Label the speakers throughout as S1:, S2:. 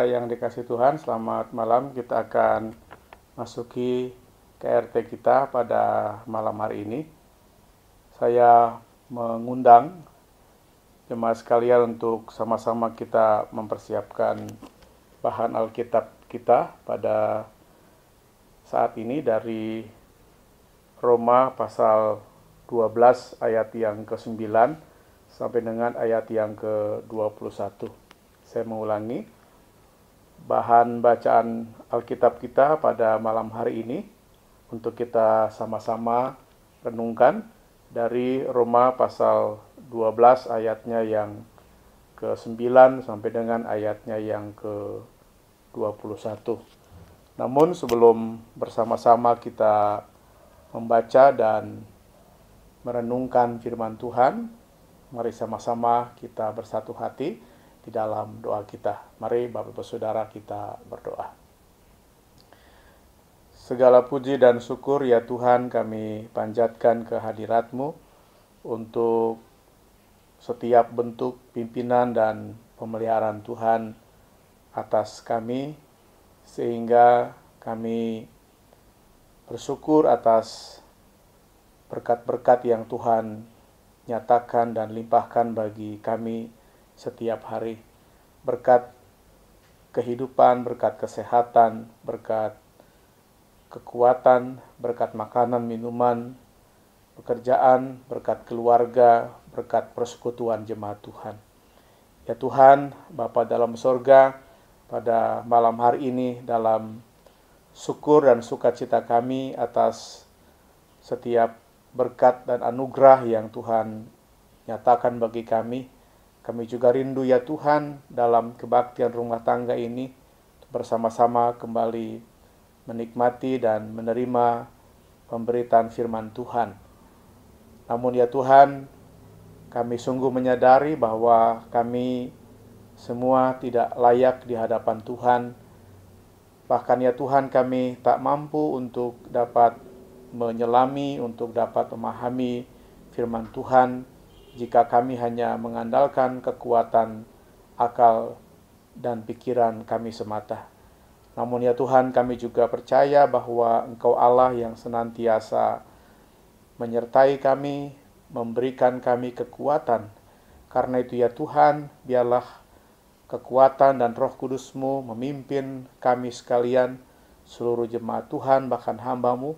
S1: saudara yang dikasih Tuhan, selamat malam. Kita akan masuki KRT kita pada malam hari ini. Saya mengundang jemaat sekalian untuk sama-sama kita mempersiapkan bahan Alkitab kita pada saat ini dari Roma pasal 12 ayat yang ke-9 sampai dengan ayat yang ke-21. Saya mengulangi, bahan bacaan Alkitab kita pada malam hari ini untuk kita sama-sama renungkan dari Roma pasal 12 ayatnya yang ke-9 sampai dengan ayatnya yang ke-21. Namun sebelum bersama-sama kita membaca dan merenungkan firman Tuhan, mari sama-sama kita bersatu hati di dalam doa kita. Mari Bapak Ibu Saudara kita berdoa. Segala puji dan syukur ya Tuhan kami panjatkan kehadirat-Mu untuk setiap bentuk pimpinan dan pemeliharaan Tuhan atas kami, sehingga kami bersyukur atas berkat-berkat yang Tuhan nyatakan dan limpahkan bagi kami setiap hari. Berkat kehidupan, berkat kesehatan, berkat kekuatan, berkat makanan, minuman, pekerjaan, berkat keluarga, berkat persekutuan jemaat Tuhan. Ya Tuhan, Bapa dalam sorga, pada malam hari ini dalam syukur dan sukacita kami atas setiap berkat dan anugerah yang Tuhan nyatakan bagi kami. Kami juga rindu ya Tuhan dalam kebaktian rumah tangga ini bersama-sama kembali menikmati dan menerima pemberitaan firman Tuhan. Namun ya Tuhan, kami sungguh menyadari bahwa kami semua tidak layak di hadapan Tuhan. Bahkan ya Tuhan, kami tak mampu untuk dapat menyelami, untuk dapat memahami firman Tuhan jika kami hanya mengandalkan kekuatan akal dan pikiran kami semata. Namun ya Tuhan, kami juga percaya bahwa Engkau Allah yang senantiasa menyertai kami, memberikan kami kekuatan. Karena itu ya Tuhan, biarlah kekuatan dan Roh Kudus-Mu memimpin kami sekalian, seluruh jemaat Tuhan, bahkan hamba-Mu,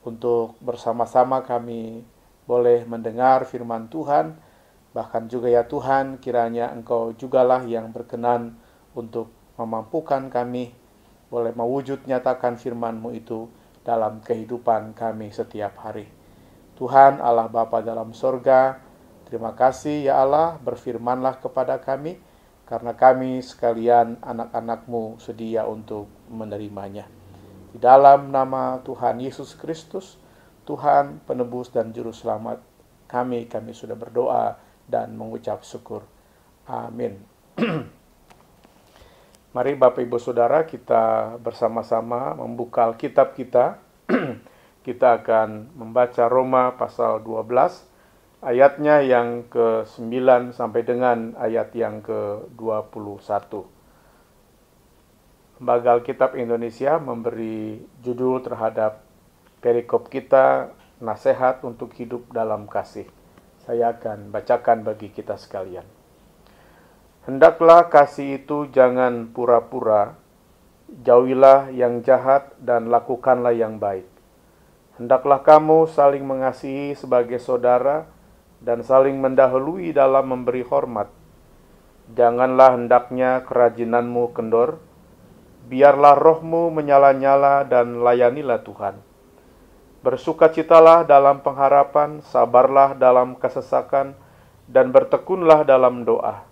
S1: untuk bersama-sama kami boleh mendengar firman Tuhan. Bahkan juga ya Tuhan, kiranya Engkau jugalah yang berkenan untuk memampukan kami boleh mewujud nyatakan firman-Mu itu dalam kehidupan kami setiap hari. Tuhan Allah Bapa dalam sorga, terima kasih ya Allah, berfirmanlah kepada kami, karena kami sekalian anak-anak-Mu sedia untuk menerimanya. Di dalam nama Tuhan Yesus Kristus, Tuhan penebus dan juru selamat kami sudah berdoa dan mengucap syukur. Amin. Mari Bapak Ibu Saudara kita bersama-sama membuka Alkitab kita. Kita akan membaca Roma pasal 12 ayatnya yang ke-9 sampai dengan ayat yang ke-21. Lembaga Alkitab Indonesia memberi judul terhadap perikop kita, nasihat untuk hidup dalam kasih. Saya akan bacakan bagi kita sekalian. Hendaklah kasih itu jangan pura-pura, jauhilah yang jahat dan lakukanlah yang baik. Hendaklah kamu saling mengasihi sebagai saudara dan saling mendahului dalam memberi hormat. Janganlah hendaknya kerajinanmu kendor, biarlah rohmu menyala-nyala dan layanilah Tuhan. Bersukacitalah dalam pengharapan, sabarlah dalam kesesakan, dan bertekunlah dalam doa.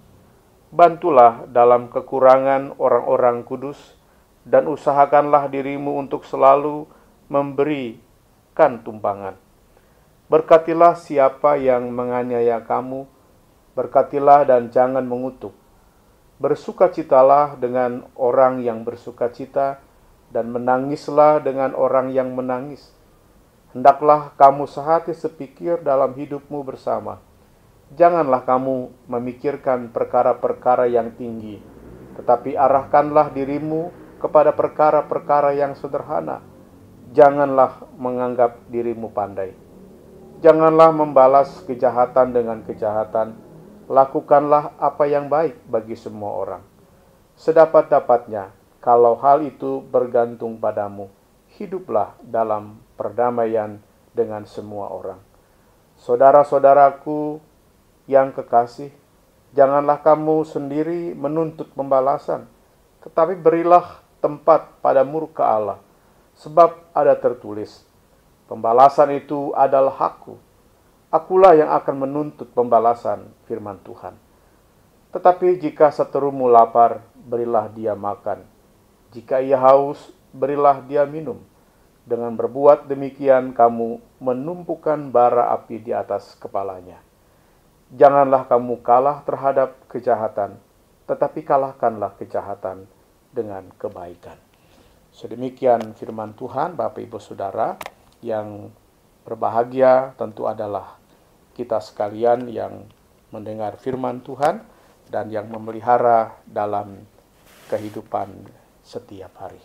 S1: Bantulah dalam kekurangan orang-orang kudus, dan usahakanlah dirimu untuk selalu memberikan tumpangan. Berkatilah siapa yang menganiaya kamu, berkatilah dan jangan mengutuk. Bersukacitalah dengan orang yang bersukacita, dan menangislah dengan orang yang menangis. Hendaklah kamu sehati sepikir dalam hidupmu bersama. Janganlah kamu memikirkan perkara-perkara yang tinggi, tetapi arahkanlah dirimu kepada perkara-perkara yang sederhana. Janganlah menganggap dirimu pandai. Janganlah membalas kejahatan dengan kejahatan. Lakukanlah apa yang baik bagi semua orang. Sedapat-dapatnya, kalau hal itu bergantung padamu, hiduplah dalam perdamaian dengan semua orang. Saudara-saudaraku yang kekasih, janganlah kamu sendiri menuntut pembalasan, tetapi berilah tempat pada murka Allah. Sebab ada tertulis, pembalasan itu adalah hakku. Akulah yang akan menuntut pembalasan, firman Tuhan. Tetapi jika seterumu lapar, berilah dia makan. Jika ia haus, berilah dia minum. Dengan berbuat demikian, kamu menumpukan bara api di atas kepalanya. Janganlah kamu kalah terhadap kejahatan, tetapi kalahkanlah kejahatan dengan kebaikan. Sedemikian firman Tuhan. Bapak Ibu Saudara yang berbahagia tentu adalah kita sekalian yang mendengar firman Tuhan dan yang memelihara dalam kehidupan setiap hari.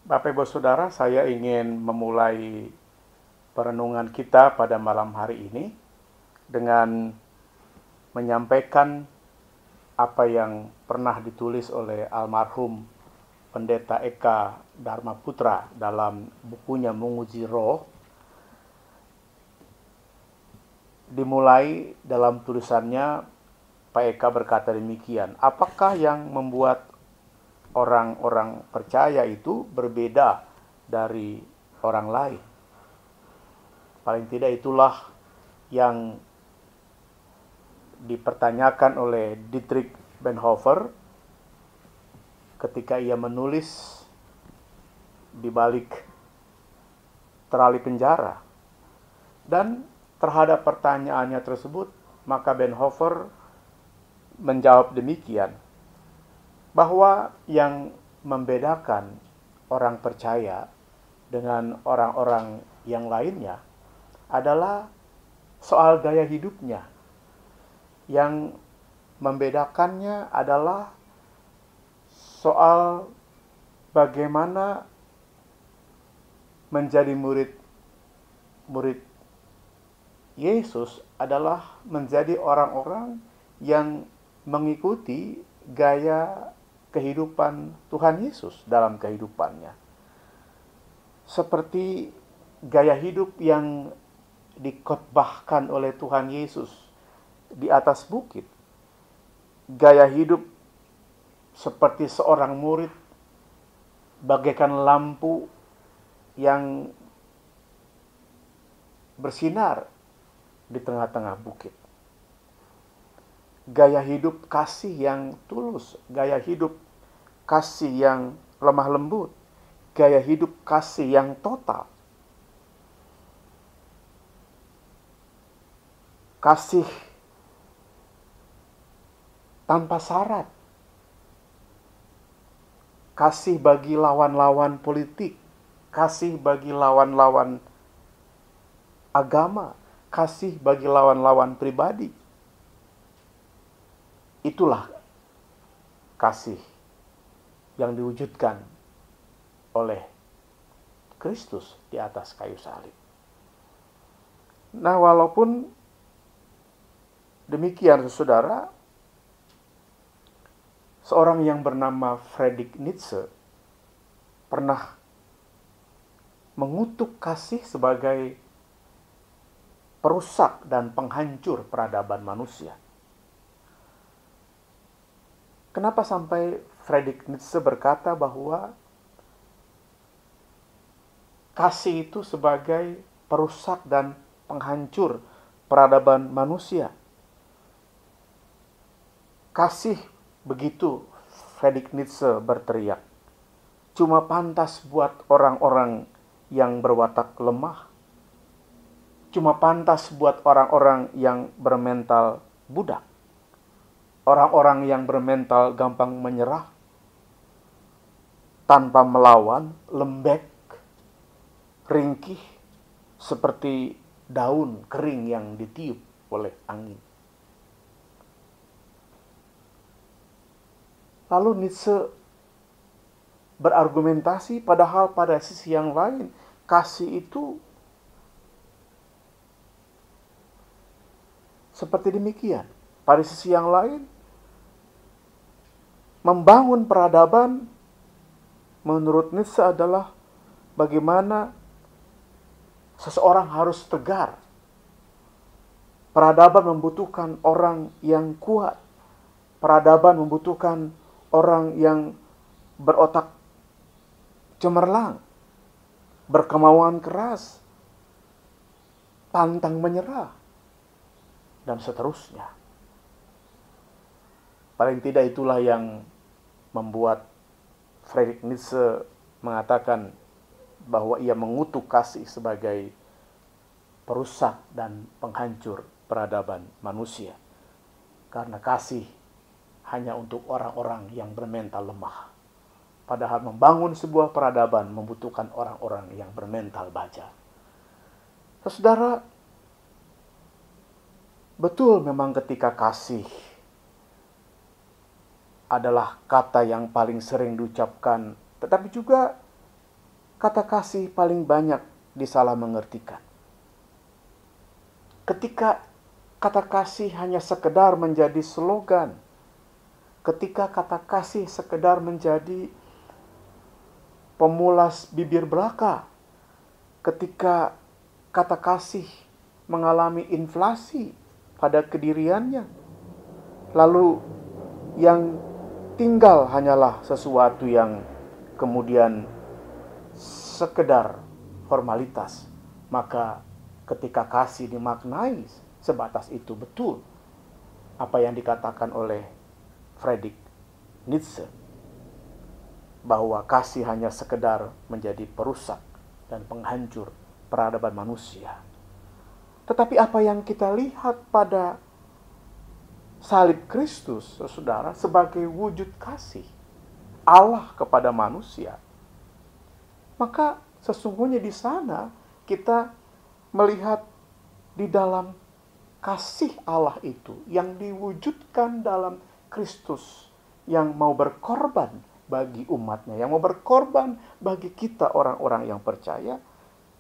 S1: Bapak Ibu Saudara, saya ingin memulai perenungan kita pada malam hari ini dengan menyampaikan apa yang pernah ditulis oleh almarhum Pendeta Eka Dharma Putra dalam bukunya Menguji Roh. Dimulai dalam tulisannya, Pak Eka berkata demikian, apakah yang membuat orang-orang percaya itu berbeda dari orang lain? Paling tidak itulah yang dipertanyakan oleh Dietrich Bonhoeffer ketika ia menulis di balik terali penjara. Dan terhadap pertanyaannya tersebut, maka Bonhoeffer menjawab demikian, bahwa yang membedakan orang percaya dengan orang-orang yang lainnya adalah soal gaya hidupnya. Yang membedakannya adalah soal bagaimana menjadi murid Yesus adalah menjadi orang-orang yang mengikuti gaya kehidupan Tuhan Yesus dalam kehidupannya. Seperti gaya hidup yang dikhotbahkan oleh Tuhan Yesus di atas bukit. Gaya hidup seperti seorang murid bagaikan lampu yang bersinar di tengah-tengah bukit. Gaya hidup kasih yang tulus, gaya hidup kasih yang lemah lembut, gaya hidup kasih yang total. Kasih tanpa syarat. Kasih bagi lawan-lawan politik, kasih bagi lawan-lawan agama, kasih bagi lawan-lawan pribadi. Itulah kasih yang diwujudkan oleh Kristus di atas kayu salib. Nah, walaupun demikian, saudara, seorang yang bernama Friedrich Nietzsche pernah mengutuk kasih sebagai perusak dan penghancur peradaban manusia. Kenapa sampai Friedrich Nietzsche berkata bahwa kasih itu sebagai perusak dan penghancur peradaban manusia? Kasih, begitu Friedrich Nietzsche berteriak, cuma pantas buat orang-orang yang berwatak lemah. cuma pantas buat orang-orang yang bermental budak. Orang-orang yang bermental gampang menyerah, tanpa melawan, lembek, ringkih, seperti daun kering yang ditiup oleh angin. Lalu Nietzsche berargumentasi, padahal pada sisi yang lain, kasih itu seperti demikian. Pada sisi yang lain, membangun peradaban menurut Nietzsche adalah bagaimana seseorang harus tegar. Peradaban membutuhkan orang yang kuat. Peradaban membutuhkan orang yang berotak cemerlang, berkemauan keras, pantang menyerah, dan seterusnya. Paling tidak itulah yang membuat Friedrich Nietzsche mengatakan bahwa ia mengutuk kasih sebagai perusak dan penghancur peradaban manusia. Karena kasih hanya untuk orang-orang yang bermental lemah. Padahal membangun sebuah peradaban membutuhkan orang-orang yang bermental baja. Saudara, betul memang ketika kasih adalah kata yang paling sering diucapkan, tetapi juga kata kasih paling banyak disalah mengertikan. Ketika kata kasih hanya sekedar menjadi slogan, ketika kata kasih sekedar menjadi pemulas bibir belaka, ketika kata kasih mengalami inflasi pada kediriannya, lalu yang tinggal hanyalah sesuatu yang kemudian sekedar formalitas, maka ketika kasih dimaknai sebatas itu, betul apa yang dikatakan oleh Friedrich Nietzsche, bahwa kasih hanya sekedar menjadi perusak dan penghancur peradaban manusia. Tetapi apa yang kita lihat pada salib Kristus, saudara, sebagai wujud kasih Allah kepada manusia, maka sesungguhnya di sana kita melihat di dalam kasih Allah itu yang diwujudkan dalam Kristus yang mau berkorban bagi umatnya, yang mau berkorban bagi kita orang-orang yang percaya.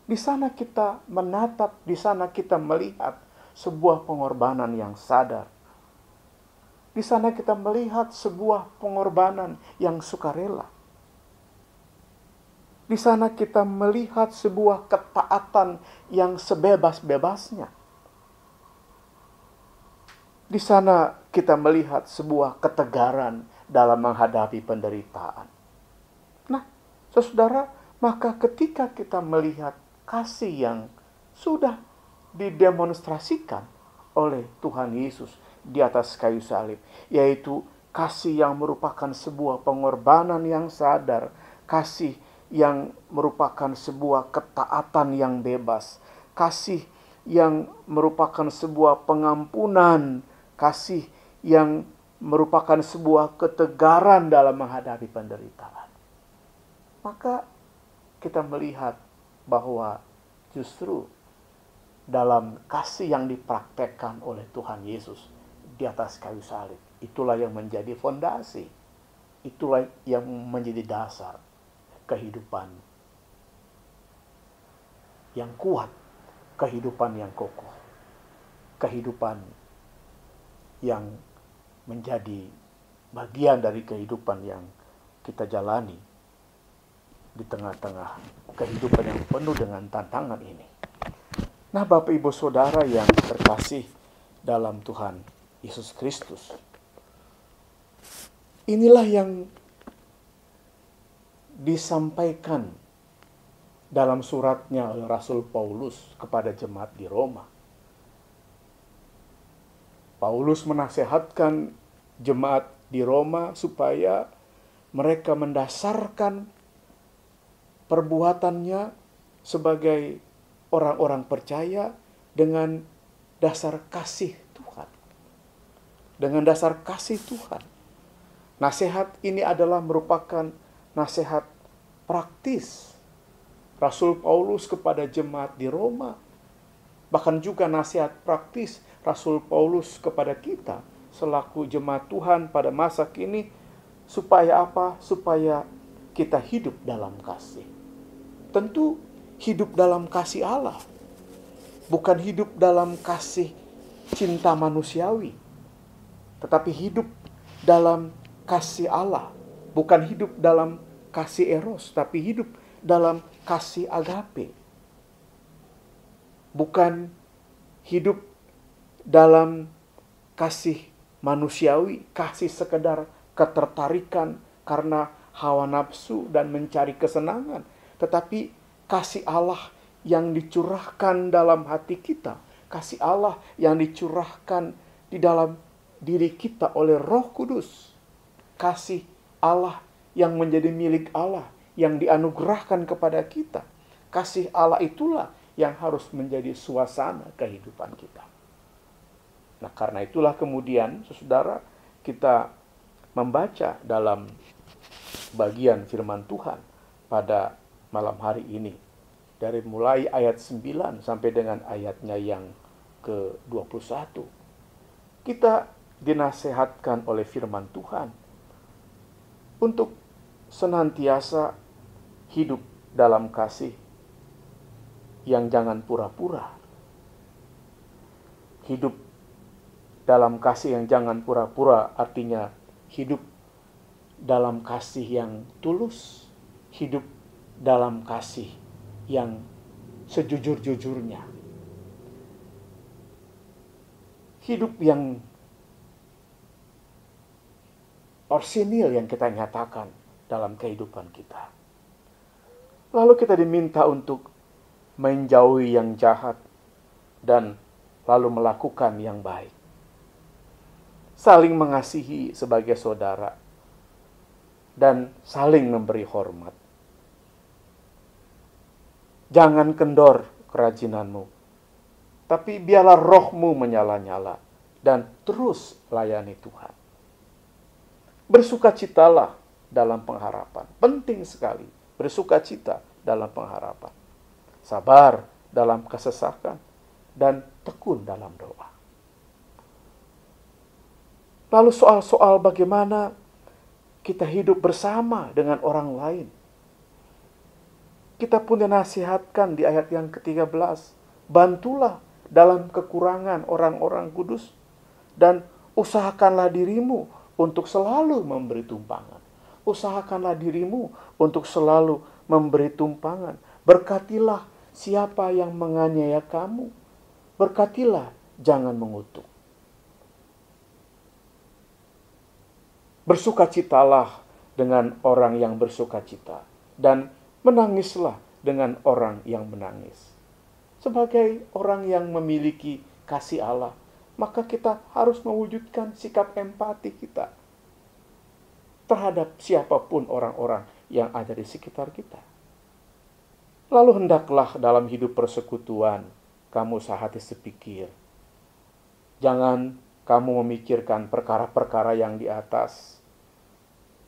S1: Di sana kita menatap, di sana kita melihat sebuah pengorbanan yang sadar. Di sana kita melihat sebuah pengorbanan yang sukarela. Di sana kita melihat sebuah ketaatan yang sebebas-bebasnya. Di sana kita melihat sebuah ketegaran dalam menghadapi penderitaan. Nah, saudara, maka ketika kita melihat kasih yang sudah didemonstrasikan oleh Tuhan Yesus di atas kayu salib, yaitu kasih yang merupakan sebuah pengorbanan yang sadar, kasih yang merupakan sebuah ketaatan yang bebas, kasih yang merupakan sebuah pengampunan, kasih yang merupakan sebuah ketegaran dalam menghadapi penderitaan. Maka kita melihat bahwa justru dalam kasih yang dipraktekkan oleh Tuhan Yesus di atas kayu salib, itulah yang menjadi fondasi, itulah yang menjadi dasar kehidupan yang kuat, kehidupan yang kokoh, kehidupan yang menjadi bagian dari kehidupan yang kita jalani di tengah-tengah kehidupan yang penuh dengan tantangan ini. Nah, Bapak Ibu Saudara yang terkasih dalam Tuhan Yesus Kristus, inilah yang disampaikan dalam suratnya oleh Rasul Paulus kepada jemaat di Roma. Paulus menasehatkan jemaat di Roma supaya mereka mendasarkan perbuatannya sebagai orang-orang percaya dengan dasar kasih Tuhan. Dengan dasar kasih Tuhan. Nasihat ini adalah merupakan nasihat praktis Rasul Paulus kepada jemaat di Roma. Bahkan juga nasihat praktis Rasul Paulus kepada kita selaku jemaat Tuhan pada masa kini. Supaya apa? Supaya kita hidup dalam kasih. Tentu hidup dalam kasih Allah. Bukan hidup dalam kasih cinta manusiawi. Tetapi hidup dalam kasih Allah. Bukan hidup dalam kasih eros, tapi hidup dalam kasih agape. Bukan hidup dalam kasih manusiawi, kasih sekedar ketertarikan karena hawa nafsu dan mencari kesenangan. Tetapi kasih Allah yang dicurahkan dalam hati kita. Kasih Allah yang dicurahkan di dalam diri kita oleh Roh Kudus. Kasih Allah yang menjadi milik Allah, yang dianugerahkan kepada kita. Kasih Allah itulah yang harus menjadi suasana kehidupan kita. Nah, karena itulah kemudian, saudara, kita membaca dalam bagian firman Tuhan pada malam hari ini. Dari mulai ayat 9 sampai dengan ayatnya yang ke-21. Kita dinasehatkan oleh firman Tuhan untuk senantiasa hidup dalam kasih yang jangan pura-pura. Hidup dalam kasih yang jangan pura-pura artinya hidup dalam kasih yang tulus, hidup dalam kasih yang sejujur-jujurnya. Hidup yang orsinil yang kita nyatakan dalam kehidupan kita. Lalu kita diminta untuk menjauhi yang jahat dan lalu melakukan yang baik. Saling mengasihi sebagai saudara dan saling memberi hormat. Jangan kendor kerajinanmu, tapi biarlah rohmu menyala-nyala dan terus layani Tuhan. Bersukacitalah dalam pengharapan. Penting sekali bersukacita dalam pengharapan. Sabar dalam kesesakan dan tekun dalam doa. Lalu soal-soal bagaimana kita hidup bersama dengan orang lain. Kita pun dinasihatkan di ayat yang ke-13. Bantulah dalam kekurangan orang-orang kudus dan usahakanlah dirimu untuk selalu memberi tumpangan. Usahakanlah dirimu untuk selalu memberi tumpangan. Berkatilah siapa yang menganiaya kamu. Berkatilah, jangan mengutuk. Bersukacitalah dengan orang yang bersukacita. Dan menangislah dengan orang yang menangis. Sebagai orang yang memiliki kasih Allah, maka kita harus mewujudkan sikap empati kita terhadap siapapun orang-orang yang ada di sekitar kita. Lalu hendaklah dalam hidup persekutuan kamu sehati sepikir. Jangan kamu memikirkan perkara-perkara yang di atas,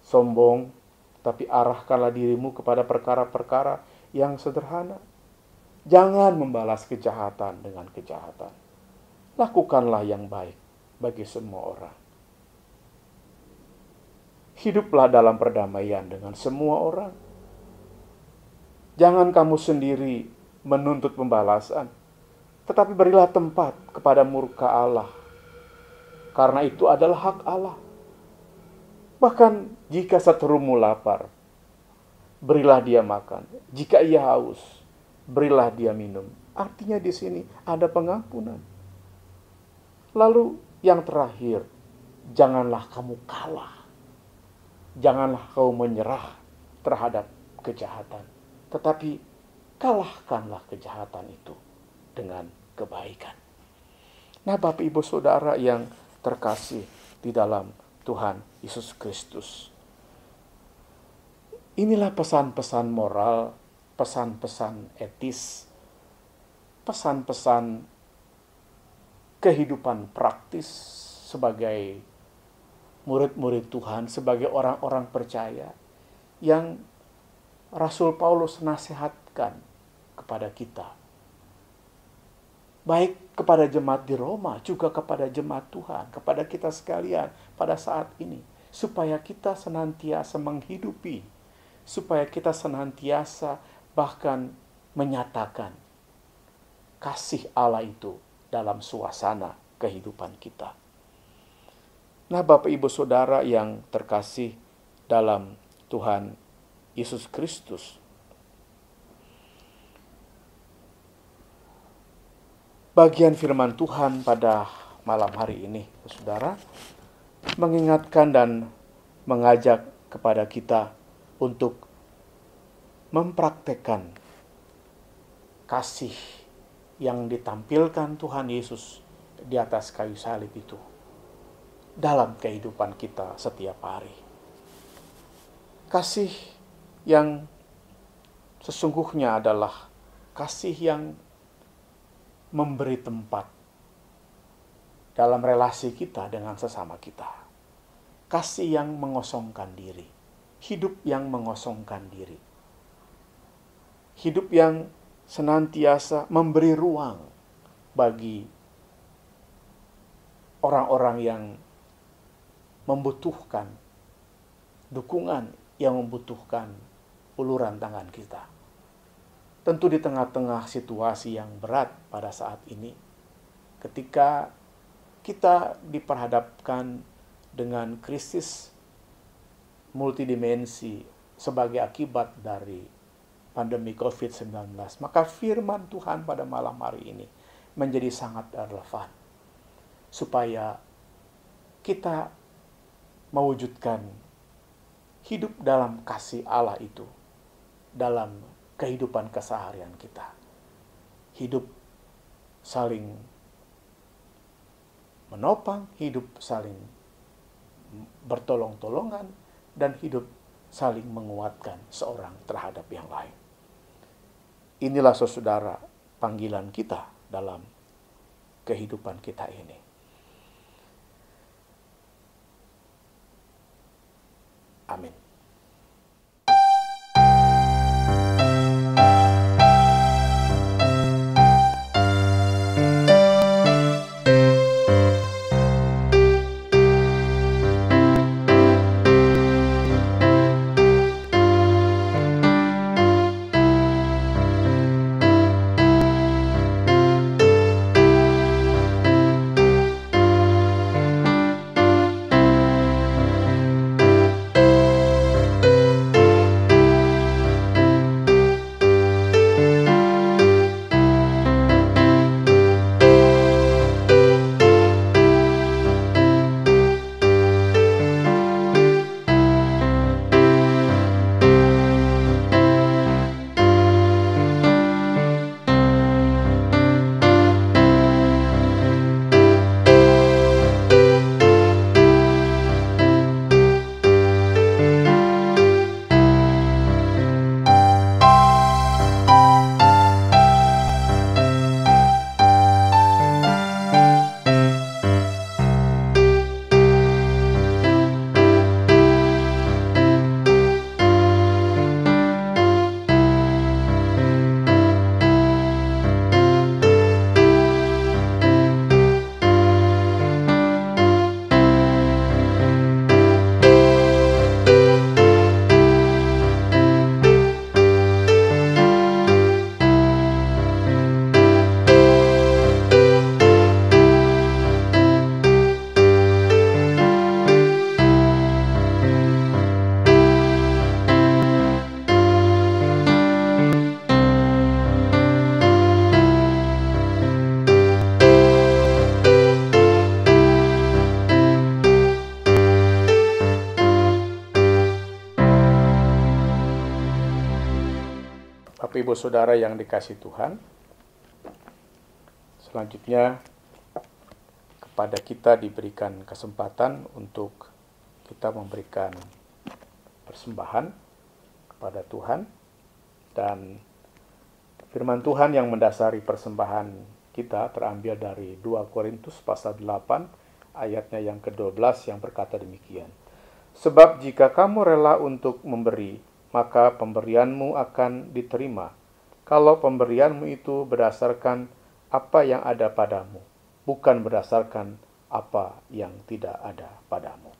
S1: sombong, tapi arahkanlah dirimu kepada perkara-perkara yang sederhana. Jangan membalas kejahatan dengan kejahatan. Lakukanlah yang baik bagi semua orang. Hiduplah dalam perdamaian dengan semua orang. Jangan kamu sendiri menuntut pembalasan, tetapi berilah tempat kepada murka Allah. Karena itu adalah hak Allah. Bahkan jika seterumu lapar, berilah dia makan. Jika ia haus, berilah dia minum. Artinya di sini ada pengampunan. Lalu yang terakhir, janganlah kamu kalah. Janganlah kamu menyerah terhadap kejahatan. Tetapi kalahkanlah kejahatan itu dengan kebaikan. Nah, Bapak Ibu Saudara yang terkasih di dalam Tuhan Yesus Kristus. Inilah pesan-pesan moral, pesan-pesan etis, pesan-pesan kehidupan praktis sebagai murid-murid Tuhan, sebagai orang-orang percaya yang Rasul Paulus nasihatkan kepada kita. Baik kepada jemaat di Roma, juga kepada jemaat Tuhan, kepada kita sekalian pada saat ini. Supaya kita senantiasa menghidupi, supaya kita senantiasa bahkan menyatakan kasih Allah itu dalam suasana kehidupan kita. Nah, Bapak Ibu Saudara yang terkasih dalam Tuhan Yesus Kristus, bagian firman Tuhan pada malam hari ini, Saudara, mengingatkan dan mengajak kepada kita untuk mempraktekkan kasih yang ditampilkan Tuhan Yesus di atas kayu salib itu dalam kehidupan kita setiap hari. Kasih yang sesungguhnya adalah kasih yang memberi tempat dalam relasi kita dengan sesama kita. Kasih yang mengosongkan diri. Hidup yang mengosongkan diri. Hidup yang senantiasa memberi ruang bagi orang-orang yang membutuhkan dukungan, yang membutuhkan uluran tangan kita. Tentu di tengah-tengah situasi yang berat pada saat ini, ketika kita diperhadapkan dengan krisis multidimensi sebagai akibat dari pandemi COVID-19, maka firman Tuhan pada malam hari ini menjadi sangat relevan supaya kita mewujudkan hidup dalam kasih Allah itu dalam kehidupan keseharian kita. Hidup saling menopang, hidup saling bertolong-tolongan, dan hidup saling menguatkan seorang terhadap yang lain. Inilah saudara panggilan kita dalam kehidupan kita ini. Amin. Bapak Ibu Saudara yang dikasihi Tuhan, selanjutnya kepada kita diberikan kesempatan untuk kita memberikan persembahan kepada Tuhan, dan firman Tuhan yang mendasari persembahan kita terambil dari 2 Korintus pasal 8 ayatnya yang ke-12 yang berkata demikian. Sebab jika kamu rela untuk memberi, maka pemberianmu akan diterima. Kalau pemberianmu itu berdasarkan apa yang ada padamu, bukan berdasarkan apa yang tidak ada padamu.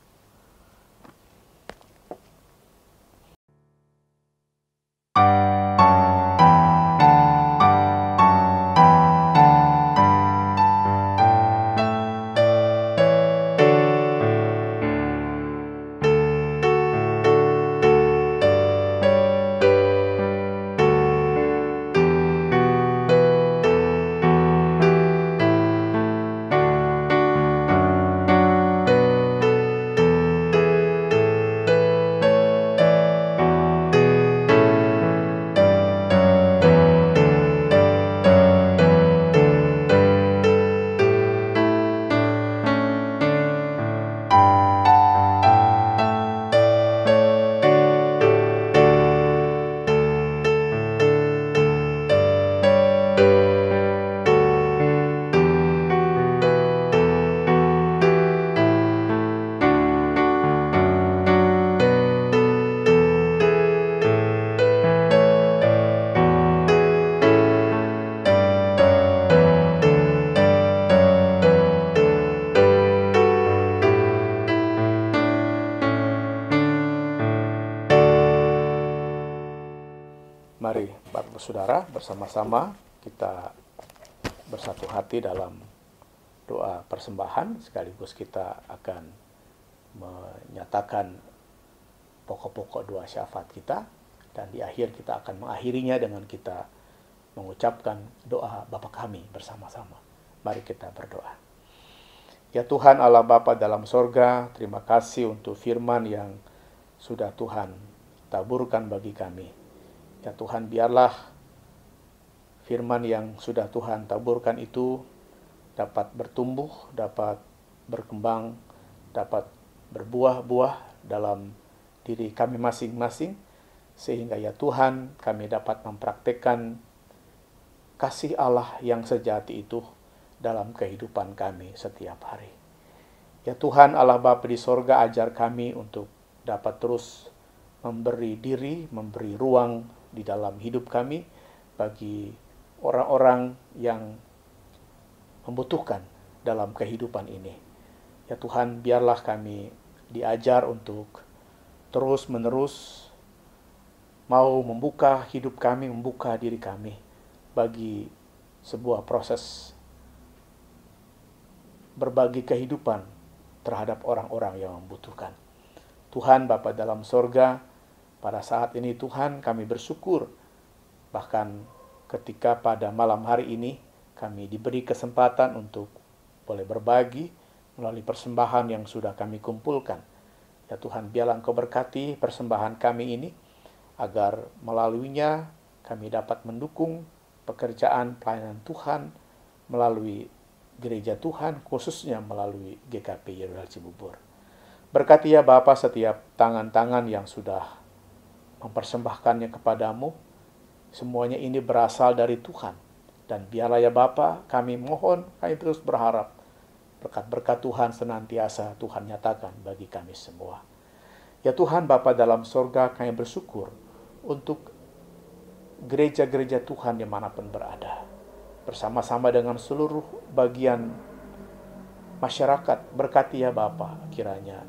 S1: Mari Bapak Saudara bersama-sama kita bersatu hati dalam doa persembahan, sekaligus kita akan menyatakan pokok-pokok doa syafaat kita, dan di akhir kita akan mengakhirinya dengan kita mengucapkan doa Bapa kami bersama-sama. Mari kita berdoa. Ya Tuhan Allah Bapa dalam sorga, terima kasih untuk firman yang sudah Tuhan taburkan bagi kami. Ya Tuhan, biarlah firman yang sudah Tuhan taburkan itu dapat bertumbuh, dapat berkembang, dapat berbuah-buah dalam diri kami masing-masing, sehingga ya Tuhan kami dapat mempraktekkan kasih Allah yang sejati itu dalam kehidupan kami setiap hari. Ya Tuhan Allah Bapa di sorga, ajar kami untuk dapat terus memberi diri, memberi ruang di dalam hidup kami bagi orang-orang yang membutuhkan dalam kehidupan ini. Ya Tuhan, biarlah kami diajar untuk terus-menerus mau membuka hidup kami, membuka diri kami bagi sebuah proses berbagi kehidupan terhadap orang-orang yang membutuhkan. Tuhan Bapa dalam sorga, pada saat ini Tuhan kami bersyukur, bahkan ketika pada malam hari ini kami diberi kesempatan untuk boleh berbagi melalui persembahan yang sudah kami kumpulkan. Ya Tuhan, biarlah Engkau berkati persembahan kami ini, agar melaluinya kami dapat mendukung pekerjaan pelayanan Tuhan melalui gereja Tuhan, khususnya melalui GKP Yeruel Cibubur. Berkati ya Bapa setiap tangan-tangan yang sudah mempersembahkannya kepadamu. Semuanya ini berasal dari Tuhan. Dan biarlah ya Bapa, kami mohon, kami terus berharap berkat-berkat Tuhan senantiasa Tuhan nyatakan bagi kami semua. Ya Tuhan Bapa dalam sorga, kami bersyukur untuk gereja-gereja Tuhan dimanapun berada. Bersama-sama dengan seluruh bagian masyarakat, berkati ya Bapa, kiranya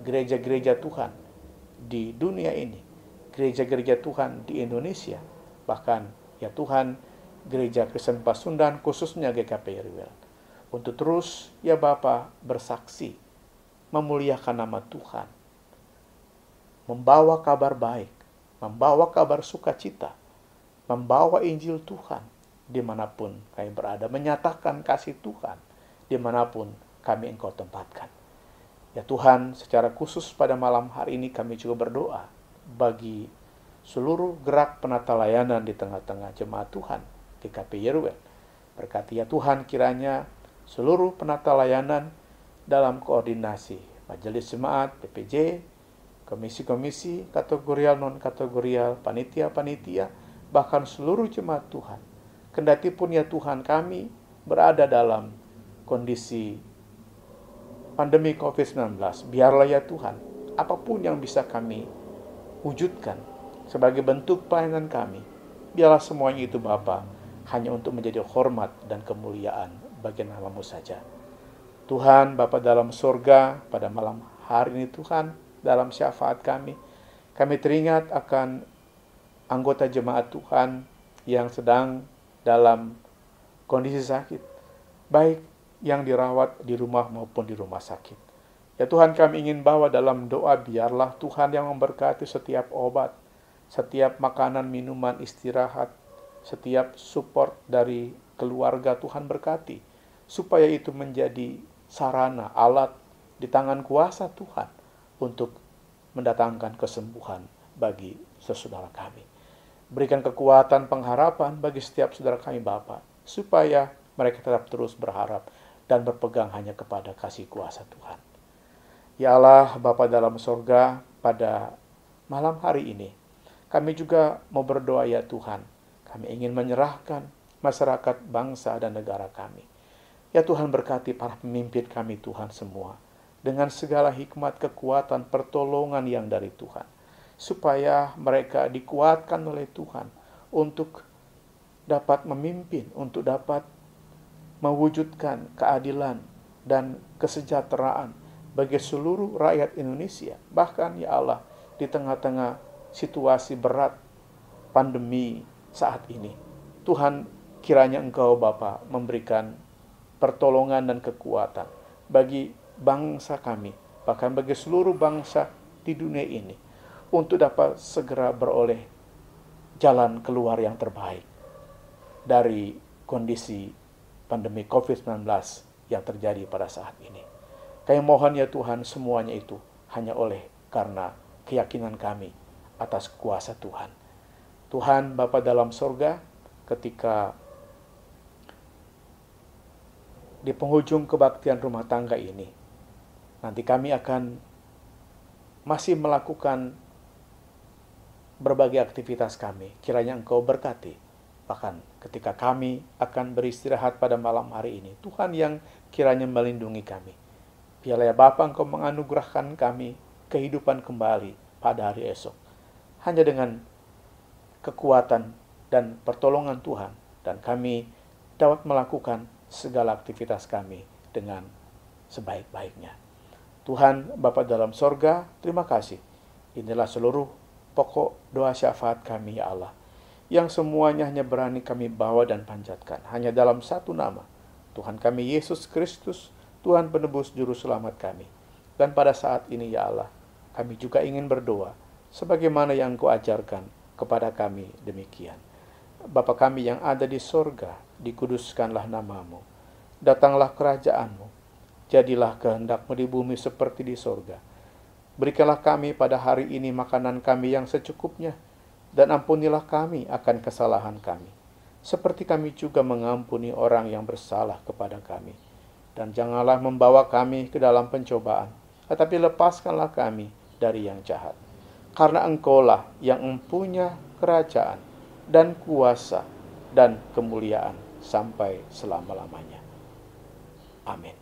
S1: gereja-gereja Tuhan di dunia ini, gereja-gereja Tuhan di Indonesia, bahkan ya Tuhan gereja Kristen Pasundan, khususnya GKP Yeruel, untuk terus ya Bapa bersaksi, memuliakan nama Tuhan, membawa kabar baik, membawa kabar sukacita, membawa Injil Tuhan dimanapun kami berada, menyatakan kasih Tuhan dimanapun kami Engkau tempatkan. Ya Tuhan, secara khusus pada malam hari ini kami juga berdoa bagi seluruh gerak penata layanan di tengah-tengah jemaat Tuhan GKP Yeruel. Berkati ya Tuhan, kiranya seluruh penata layanan dalam koordinasi majelis jemaat, PPJ, komisi-komisi, kategorial, non-kategorial, panitia-panitia, bahkan seluruh jemaat Tuhan. Kendati pun ya Tuhan kami berada dalam kondisi pandemi COVID-19. Biarlah ya Tuhan, apapun yang bisa kami wujudkan sebagai bentuk pelayanan kami, biarlah semuanya itu Bapa hanya untuk menjadi hormat dan kemuliaan bagi nama-Mu saja. Tuhan Bapa dalam surga, pada malam hari ini Tuhan, dalam syafaat kami teringat akan anggota jemaat Tuhan yang sedang dalam kondisi sakit, baik yang dirawat di rumah maupun di rumah sakit. Ya Tuhan, kami ingin bawa dalam doa, biarlah Tuhan yang memberkati setiap obat, setiap makanan, minuman, istirahat, setiap support dari keluarga. Tuhan berkati, supaya itu menjadi sarana, alat di tangan kuasa Tuhan untuk mendatangkan kesembuhan bagi saudara kami. Berikan kekuatan pengharapan bagi setiap saudara kami Bapa, supaya mereka tetap terus berharap dan berpegang hanya kepada kasih kuasa Tuhan. Ya Allah, Bapa dalam sorga, pada malam hari ini, kami juga mau berdoa ya Tuhan. Kami ingin menyerahkan masyarakat, bangsa, dan negara kami. Ya Tuhan, berkati para pemimpin kami Tuhan semua, dengan segala hikmat, kekuatan, pertolongan yang dari Tuhan, supaya mereka dikuatkan oleh Tuhan untuk dapat memimpin, untuk dapat mewujudkan keadilan dan kesejahteraan bagi seluruh rakyat Indonesia. Bahkan ya Allah, di tengah-tengah situasi berat pandemi saat ini, Tuhan, kiranya Engkau Bapa memberikan pertolongan dan kekuatan bagi bangsa kami, bahkan bagi seluruh bangsa di dunia ini, untuk dapat segera beroleh jalan keluar yang terbaik dari kondisi pandemi COVID-19 yang terjadi pada saat ini. Kami mohon ya Tuhan, semuanya itu hanya oleh karena keyakinan kami atas kuasa Tuhan. Tuhan Bapa dalam sorga, ketika di penghujung kebaktian rumah tangga ini, nanti kami akan masih melakukan berbagai aktivitas kami. Kiranya Engkau berkati. Bahkan ketika kami akan beristirahat pada malam hari ini, Tuhan yang kiranya melindungi kami. Biarlah ya Bapa, Engkau menganugerahkan kami kehidupan kembali pada hari esok. Hanya dengan kekuatan dan pertolongan Tuhan, dan kami dapat melakukan segala aktivitas kami dengan sebaik-baiknya. Tuhan Bapa dalam sorga, terima kasih. Inilah seluruh pokok doa syafaat kami ya Allah, yang semuanya hanya berani kami bawa dan panjatkan hanya dalam satu nama, Tuhan kami Yesus Kristus, Tuhan penebus juru selamat kami. Dan pada saat ini ya Allah, kami juga ingin berdoa sebagaimana yang Engkau ajarkan kepada kami demikian. Bapa kami yang ada di sorga, dikuduskanlah nama-Mu. Datanglah kerajaan-Mu. Jadilah kehendak-Mu di bumi seperti di sorga. Berikanlah kami pada hari ini makanan kami yang secukupnya, dan ampunilah kami akan kesalahan kami, seperti kami juga mengampuni orang yang bersalah kepada kami. Dan janganlah membawa kami ke dalam pencobaan, tetapi lepaskanlah kami dari yang jahat. Karena Engkaulah yang mempunyai kerajaan dan kuasa dan kemuliaan sampai selama-lamanya. Amin.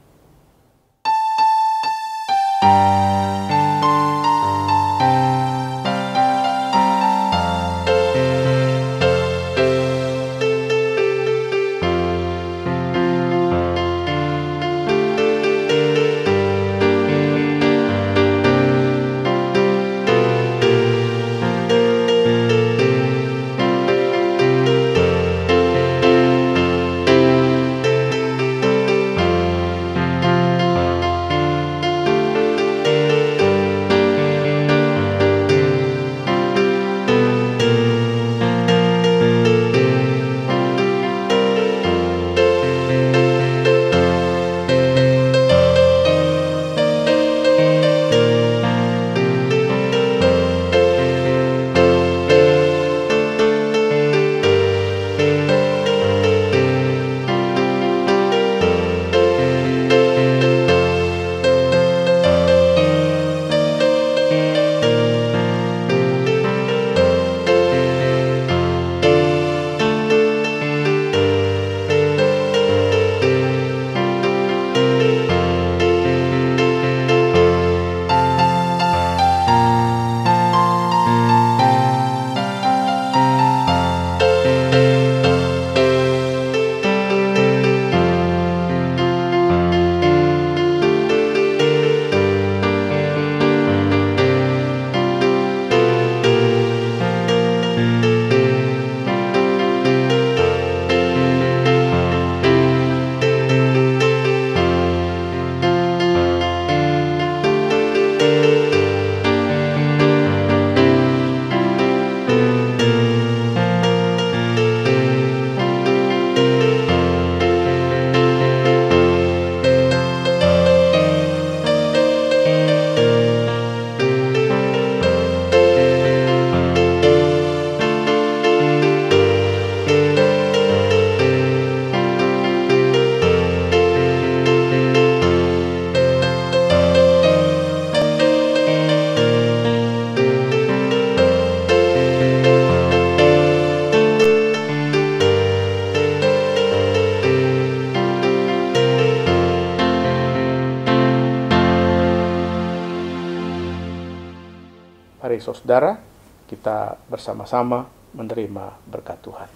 S1: Mari saudara, kita bersama-sama menerima berkat Tuhan.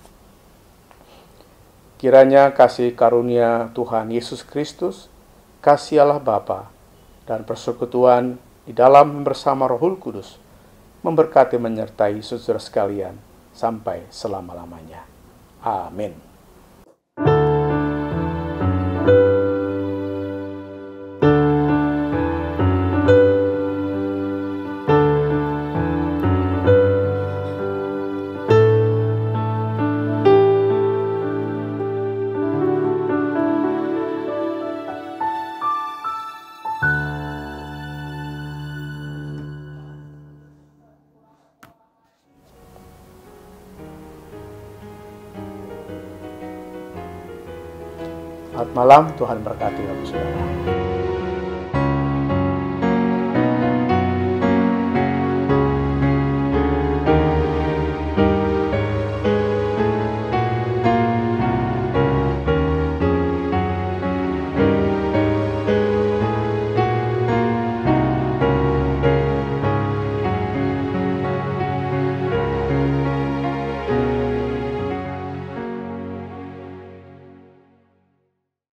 S1: Kiranya kasih karunia Tuhan Yesus Kristus, kasih Allah Bapa, dan persekutuan di dalam bersama Roh Kudus memberkati menyertai saudara sekalian sampai selama-lamanya. Amin. Selamat malam, Tuhan berkati saudara.